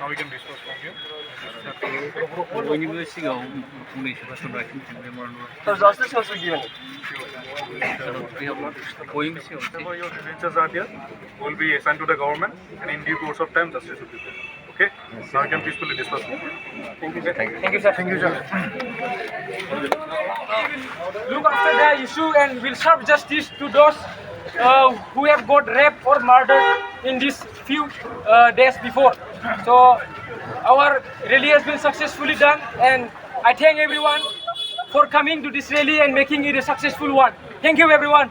Now we can discuss from here. So justice was given. Whatever your grievances are there will be assigned to the government, and in due course of time, justice will be done. Okay? Now we can peacefully discuss from here. Thank you, sir. Thank you, sir. Thank you, sir. Look after the issue and will serve justice to those who have got raped or murdered in these few days before. So our rally has been successfully done, and I thank everyone for coming to this rally and making it a successful one. Thank you, everyone.